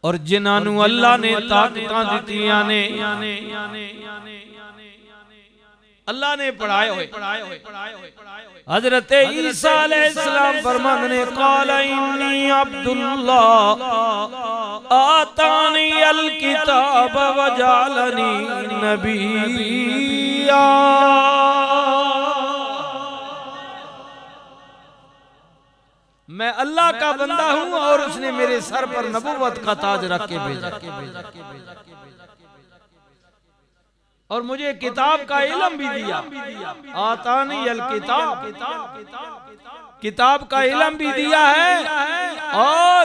और जिन्हां अल्लाह ने ताकतां दित्तियां ने अल्लाह ने पढ़ाए हुए। हजरत ईसा अलैहिस्सलाम फरमाते ने क़ाल इन्नी अब्दुल्लाह आतानी अल किताब व जालनी नबिय्या। मैं अल्लाह का बंदा हूं और उसने मेरे सर पर नबूवत का ताज रख के भेजा और मुझे किताब का इल्म भी दिया। आतानी अल किताब, किताब का इल्म भी दिया है और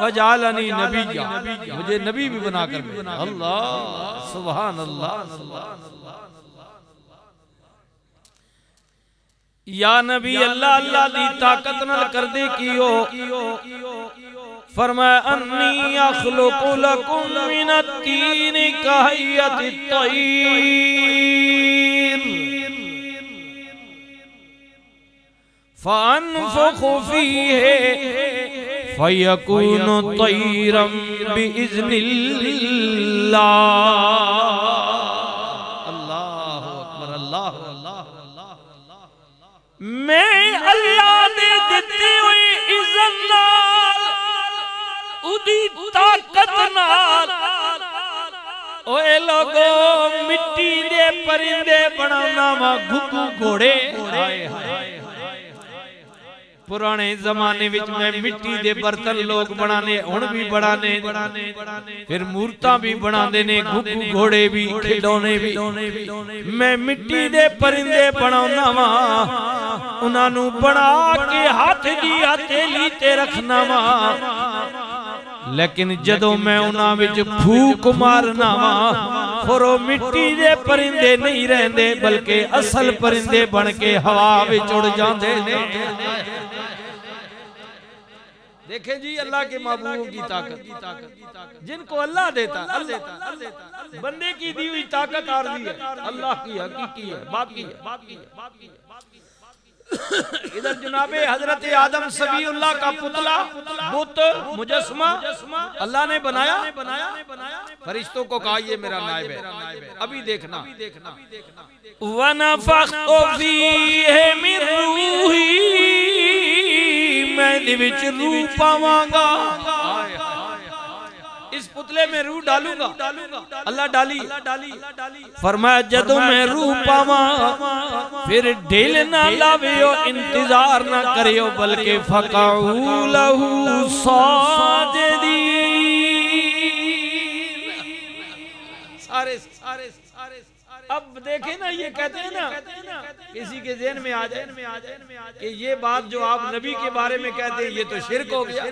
वजालनी नबिय्या, मुझे नबी भी बनाकर भेजा। अल्लाह सुभान अल्लाह। या नबी अल्लाह अल्लाह दी ताकत नाल कर दे कियो। फरमाया अन्नी अखलुकु लकुम मिनत तीन कहयतित तय्र फअनफुखु फीहि फयकुनु तय्रम बिइज़्निल्लाह। मैं अल्लाह दे दित्ती हुई इज़्ज़त नाल उदी ताकत नाल ओए लोगो मिट्टी दे परिंदे बनाना वा घुघू घोड़े। पुराने जमाने विच मैं मिट्टी दे बर्तन लोग बनाने हुण भी बनाने, फिर मूर्तां भी बनांदे ने, घुघू घोड़े भी, खिडौने भी। मैं मिट्टी दे परिंदे बनाउना वा, उन्हां नू बना के हाथ दी हथेली ते रखना वा, लेकिन जदों मैं उन्हां विच फूक मारना वा फिर वो मिट्टी दे परिंदे नहीं रहंदे बल्कि असल परिंदे बन के हवा विच उड़ जांदे ने। देखें जी अल्लाह के महबूबों की ताकत, जिनको अल्लाह देता बंदे की दी हुई ताकत आरज़ी है, अल्लाह की हकीकी है, बाकी है। इधर जनाबे हजरत आदम सबीउल्लाह का पुतला बुत मुजस्समा अल्लाह ने बनाया, फरिश्तों को कहा ये मेरा नायब है। अभी देखना वनफ़ख़्तु फ़ीहि मिन रूही, मैं दे विच रूह पावांगा, इस पुतले में रूह डालूंगा। अल्लाह डाली, फरमाया जदों मैं रूह पावा फिर ढिल ना लावियो, इंतजार ना करियो, बल्कि फ़क़ऊ लहू साजिदीन। सारे अब देखे ना, ये कहते हैं ना किसी के ज़हन में आ जाए कि ये बात जो आप नबी के बारे में कहते हैं ये तो शिर्क हो गया,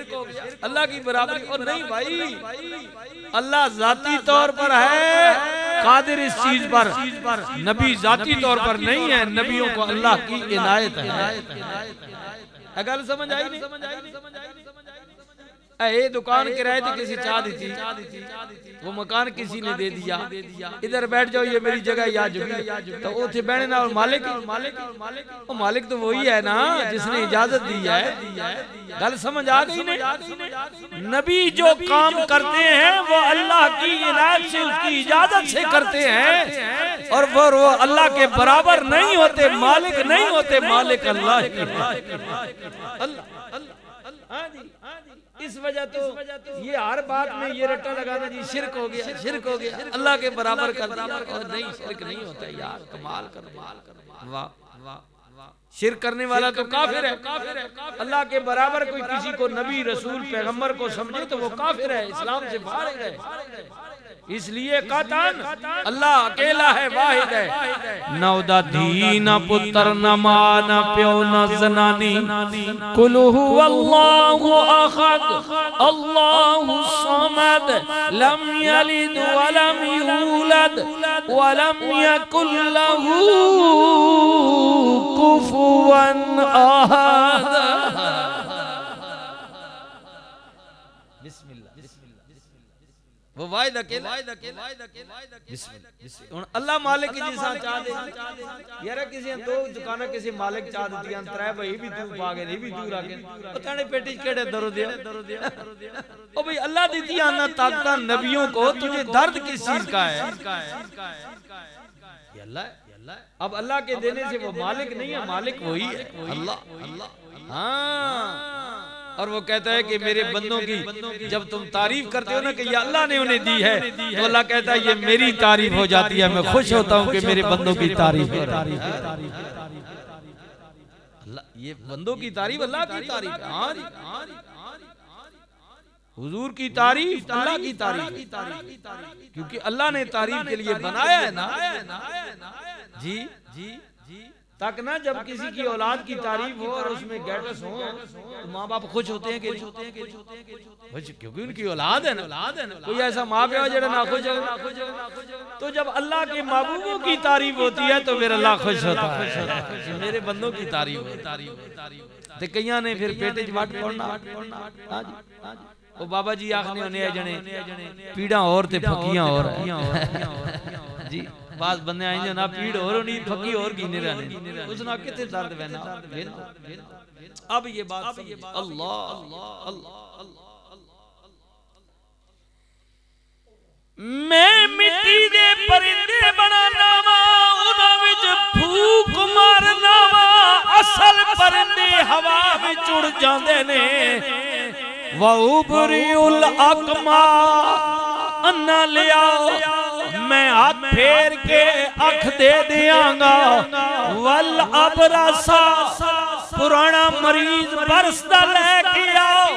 अल्लाह की बराबरी। और नहीं भाई, अल्लाह जाती तौर पर है कादिर इस चीज पर, नबी जाती तौर पर नहीं है, नबियों को अल्लाह की इनायत है। गल समझ आई नहीं? ये दुकान किराए थी किसी चाह दी थी, वो मकान किसी ने दे दिया, इधर बैठ जाओ ये मेरी जगह या तो उसे बैठने ना, और मालिक तो वही है ना जिसने इजाजत दी है। गल समझ आ गई नहीं? नबी जो काम करते हैं वो अल्लाह की इनायत से, उसकी इजाजत से करते हैं, और वो अल्लाह के बराबर नहीं होते, मालिक नहीं होते, मालिक अल्लाह ही है। इस वजह तो ये हर बात में ये रट्टा लगाना जी शिर्क हो गया, शिर्क हो गया, अल्लाह के बराबर कर दिया। और नहीं, शिर्क नहीं होता यार, कमाल कर, वाह वाह। शिर्क करने वाला तो काफिर है, अल्लाह के बराबर कोई किसी को नबी रसूल पैगंबर को समझे तो वो काफिर है, इस्लाम से बाहर है। इसलिए कतन अल्लाह अकेला है, वाहिद है। न उदा धी न पुत्र न मां न प्यो न जनानी, कुल हुवल्लाहु अहद अल्लाहु समद लम यलिद वलम यूलद वलम यकुल लहू कुफुवन अहद। वो वाहिद अकेला हुन अल्लाह मालिक जिसा चाह दे यार किसी दो दुकाना किसी मालिक चाह दी त्रै भाई भी तू पा गए नहीं भी तू रखे पता नहीं पेटी केड़े दरो दिया ओ भाई अल्लाह दी दिया ना ताकत नबियों को तुझे दर्द किस चीज का है ये अल्लाह अब अल्लाह के देने से वो मालिक नहीं है मालिक वही है अल्लाह हाँ और वो कहता है कि मेरे बंदों की जब तुम तारीफ करते हो ना कि ये अल्लाह ने उन्हें दी है तो अल्लाह कहता है ये मेरी तारीफ हो जाती है मैं खुश होता हूँ कि मेरे बंदों की तारीफ अल्लाह ये बंदों की तारीफ अल्लाह की तारीफ हुजूर की तारीफ अल्लाह की तारीफ क्योंकि अल्लाह ने तारीफ के लिए बनाया है ना जी जी तक ना जब किसी की औलाद की तारीफ हो और उसमें गैटस हो तो माँ बाप खुश होते हैं कि क्योंकि उनकी औलाद है ना कोई ऐसा माँ बाप जो ना खुश हो तो जब अल्लाह के महबूबों की तारीफ होती है तो फिर अल्लाह खुश होता है मेरे बंदों की तारीफ तो कईयां ने फिर पेटे च वट पड़ना ओ बाबा जी आखने होने जने पीड़ा और ते फकियां और जी बास बंदे आए ना पीड़ और होनी फकी और गिने रहने उसना किथे दर्द वैना अब ये बात अल्लाह मैं मिट्टी दे परिंदे बनाना वा उना विच फूक मारना वा असल परिंदे हवा विच उड़ जांदे ने वा उबरिउल अकमा अन्ना लिया मैं हाथ फेर के अख दे दियांगा वल अबरसा पुराना मरीज बरसदा लेके आओ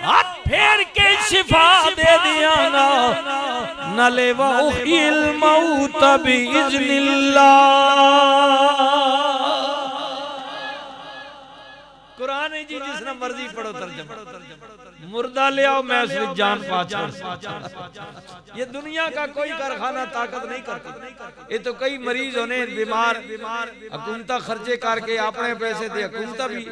हाथ फेर के शिफा दे दियांगा नले व उहिल मौत बिइज़्निल्लाह कुरान है जी जिसने मर्जी पढ़ो तर्जुमा मुर्दा ले आओ मैं उसमें जान पा छोड़ ये दुनिया का कोई कारखाना ताकत नहीं करती ये तो कई मरीज होने बीमार हुकूमत खर्चे करके अपने पैसे दे हुकूमत भी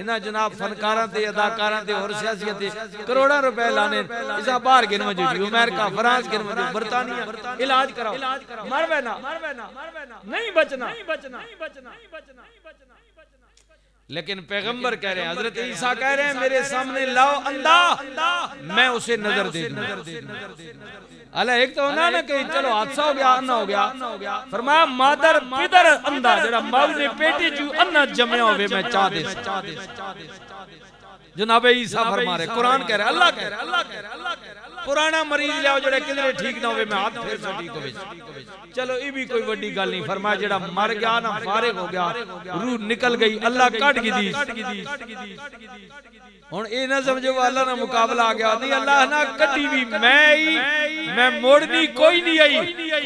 इन्हां जनाब फनकारां ते अदाकारां ते और सियासियां ते करोड़ों रुपए लाने इसा बाहर गिन मौजूद अमेरिका फ्रांस गिन मौजूद बर्तानिया इलाज कराओ मरवे ना नहीं बचना लेकिन पैगंबर कह रहे हैं हजरत ईसा कह रहे हैं मेरे सामने लाओ अंधा मैं उसे नजर दे दूंगा अल्लाह एक तो होना ना कि चलो हादसा हो गया अन्ना हो गया फरमाया मादर पिदर अंधा जेड़ा मां ने पेटी चू अन्ना जमया होवे मैं चाह दे जनाब ईसा फरमा रहे कुरान कह रहा है अल्लाह कह रहा है पुराना मरीज लियाओ जेड़ा किधरे ठीक ना होवे मैं हाथ फेर से ठीक होवे चलो ये भी कोई बड़ी गल नहीं फरमाया जेड़ा मर गया ना फारिग हो गया रूह निकल गई अल्लाह कट गई हुन ए ना समझो अल्लाह ना मुकाबला आ गया नहीं अल्लाह ना कटी भी मैं मोड़नी कोई नहीं आई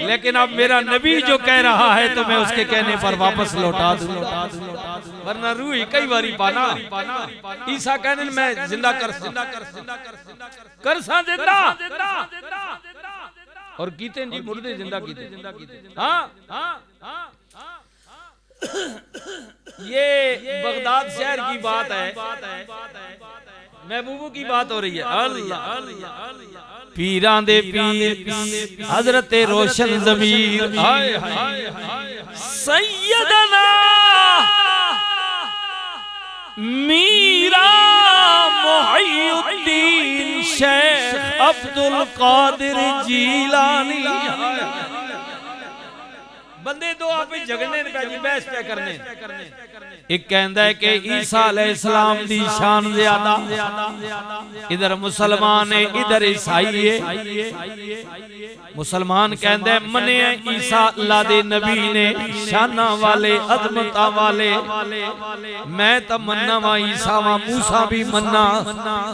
लेकिन अब मेरा नबी जो कह रहा है तो मैं उसके कहने पर वापस लौटा दूं वरना रूह ही कई बारी पाना ईसा कहने मैं जिंदा कर जिंदा और कीते जी मुर्दे जिंदा कीते हाँ ये बगदाद शहर की बात है महबूबों की बात हो रही है अल्लाह पीरां दे पीर हजरत रोशन ज़मीर सैयदना मीरा मुहय्यिद्दीन शेख अब्दुल कादिर जीलानी बंदे दो आप झगड़ने पे बहस पे करने एक कहता है कि ईसा अलैहिस्सलाम दी शान ज्यादा इधर मुसलमान है इधर ईसाई है मुसलमान कहंदे मने ईसा अल्लाह दे नबी ने शाना वाले अजमता वाले मैं तो मन्ना वा ईसा वा मूसा भी मन्ना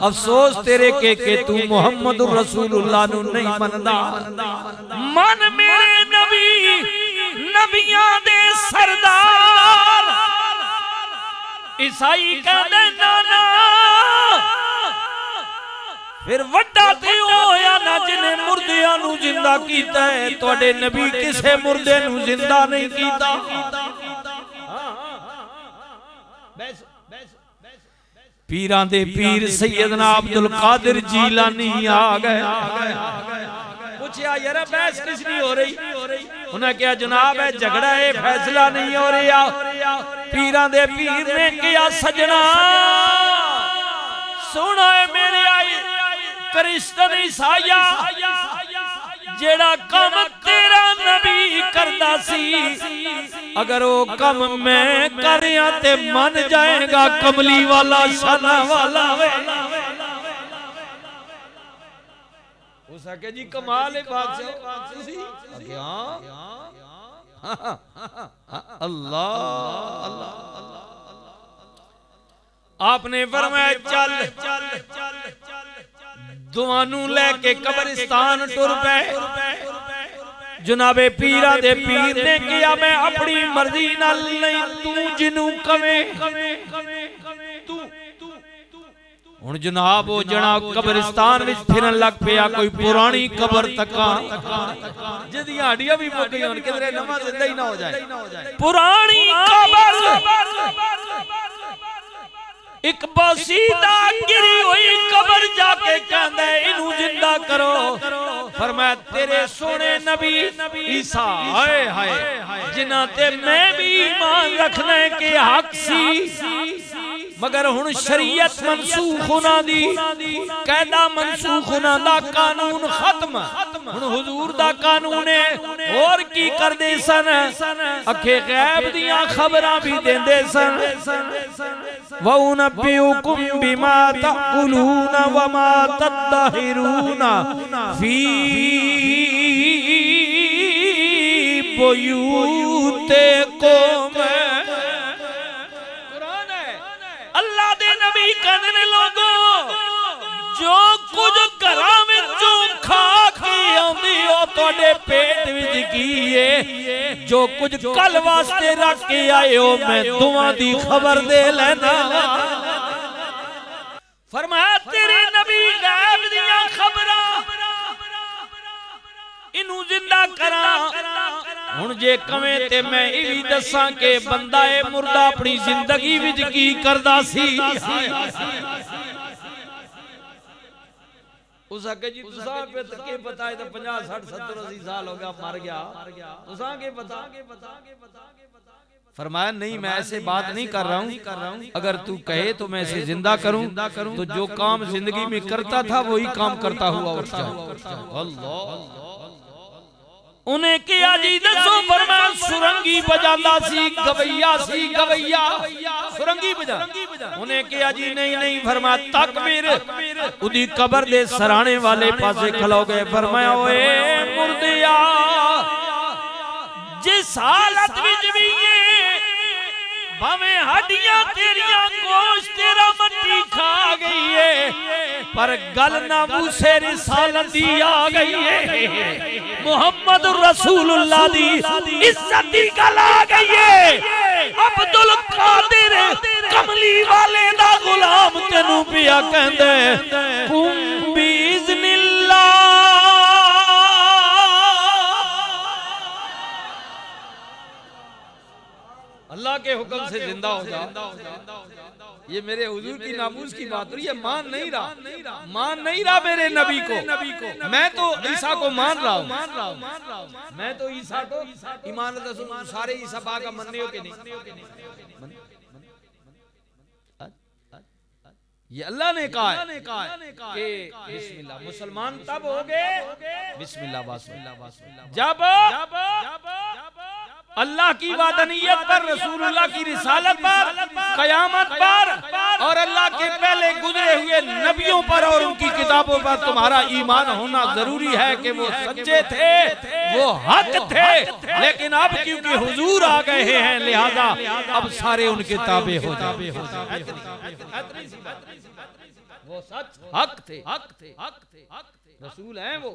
अफसोस तेरे के तू मुहम्मदुर रसूलुल्लाह नु नहीं मनदा मन मेरे नबी नबियां दे सरदार ईसाई कहंदे नाना फिर वड्डा ते होया ना जिने मुर्दियां नु जिंदा कीता है तोड़े नबी किसे मुर्दे नु जिंदा नहीं कीता पीरां दे पीर सैयदना अब्दुल कादिर जीलानी आ गए पूछा यार बहस किस नहीं हो रही? उन्हें क्या जनाब है झगड़ा है, फैसला नहीं हो रहा। पीरां दे पीर ने क्या सजना सुना है मेरे आई क्रिश्चन ईसाया जेड़ा कम तेरा नबी करदा सी, अगर वो कम मैं करिया ते मन जाएगा कमली वाला शाना वाला वे। हो सके जी कमाल है बादशाह तुसी क्या अल्लाह अल्लाह आपने फरमाया चल चल दुआनू लेके कब्रिस्तान टुर पे। जनाबे पीरा दे पीर ने किया मैं अपनी मर्जी नाल नहीं तू जिनू कवे तू हुण जनाब वो जना कब्रिस्तान विच फिरन लग पिया। कोई पुरानी कबर तका जिदी हड्डियां भी मुक गई हुण किधरे नवा जिंदा ही ना हो जाए। पुरानी कबर एक बसीदा गिरी हुई कबर जाके कहंदा इनू जिंदा करो। फरमाया तेरे सोने नबी ईसा हाय हाय जिन्हां ते मैं भी ईमान रखने के हक सी, मगर हुण शरीयत मनसूख होना दी कायदा मनसूख होना दा कानून खत्म। हुण हुजूर दा कानून है और की करदे सन अखे गैब दियां खबरां भी देंदे सन। वउनब्बिउकुम बिमा तअकुलूना वमा तदहिरूना फी बुयूतिकुम। कुरान है अल्लाह दे नबी कहने लोगो जो कुछ घरां विचों खा के आंदी ओ तुहाडे पेट विच की है, जो कुछ कल वास्ते रख के आए हो मैं दुआ दी खबर दे लेना। फरमाया तेरे नबी गैब दियां खबरां इनू जिंदा करा। हुण जे कवें ते मैं ई भी दसां के बंदा ए मुर्दा अपनी जिंदगी विच की करदा सी। उस आके जी तुसा पे के पता है तो 50 60 70 80 साल हो गया मर गया तुसा के पता। फरमाया नहीं मैं ऐसे बात नहीं कर रहा हूँ, अगर तू कहे तो मैं इसे जिंदा करूं तो जो काम जिंदगी में करता था वही काम करता हुआ उठ जाए। अल्लाह उन्हें किया जी दसो फरमाया सुरंगी बजांदा सी गवैया सुरंगी बजा। उन्हें किया जी नहीं नहीं फरमाया तकबीर उदी कबर दे सराणे वाले पासे खलो गए। फरमाया ओए मुर्दिया जिस हालत विच भी भावें हड्डियां तेरियां गोश्त तेरा मट्टी खा गई है पर गल ना मूसे रिसालत दी आ गई है। मोहम्मद रसूलुल्लाह दी इज्जत दी गल आ गई है। अब्दुल कादिर कमली वाले दा गुलाम तेनू पिया कहंदे कुम बिइज़्निल्लाह। अल्लाह के हुक्म से जिंदा हो जाओ। ये मेरे हुजूर की नामूस की बात रही है। मान नहीं रहा मेरे नबी को। मैं तो ईसा को मान रहा हूँ। मैं तो ईसा को ईमान सारे ईसा बा का मनने हो के नहीं। ये अल्लाह ने कहा है कि बिस्मिल्लाह मुसलमान तब हो गए बिस्मिल्लाह जब अल्लाह की वादनीयत पर रसूलुल्लाह की रिसालत पर कयामत पर और अल्लाह के पहले गुजरे हुए नबियों पर और उनकी किताबों पर तुम्हारा ईमान होना जरूरी है कि वो सच्चे थे वो हक थे। लेकिन अब क्योंकि हुजूर आ गए हैं लिहाजा अब सारे उनके ताबे हो जाए। वो सच हक थे रसूल हैं वो।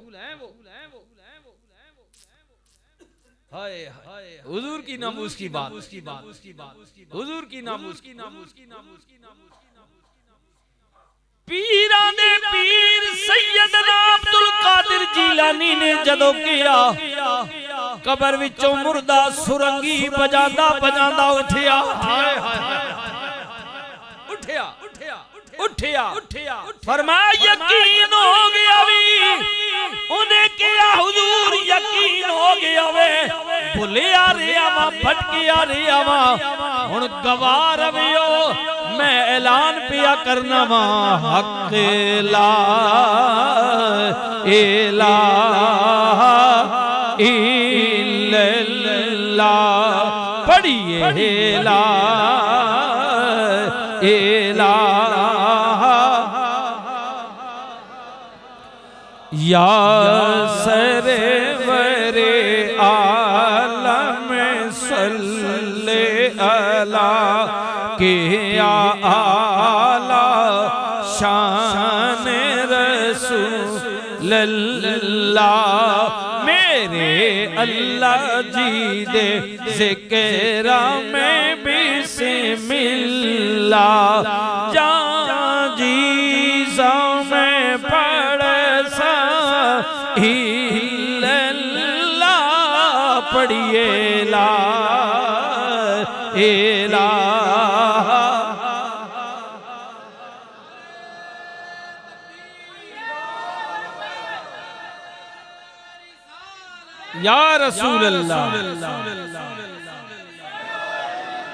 हाय हाय हुजूर की नामूस की बात हुजूर की नामूस पीरां दे पीर सैयदना अब्दुल कादिर जीलानी ने जदों किया कबर विचों मुर्दा सुरंगी बजांदा उठिया फरमाया यकीन हो गया भी उन्हें किया हुजूर भुले आ रे आवा भटके आ रे आवा हुण गवार रवियो मैं ऐलान पिया करना वा हक ला इलाहा इल्लल्लाह पढ़िए ला इलाहा या सरवरे आलम सल्ले अला के आला शान रसूलल्लाह मेरे अल्लाह जी दे ज़िक्र में बिस्मिल्लाह जान जीज़ा में पढ़ सा इल्लल्लाह पढ़िए ला इलाहा या रसूल अल्लाह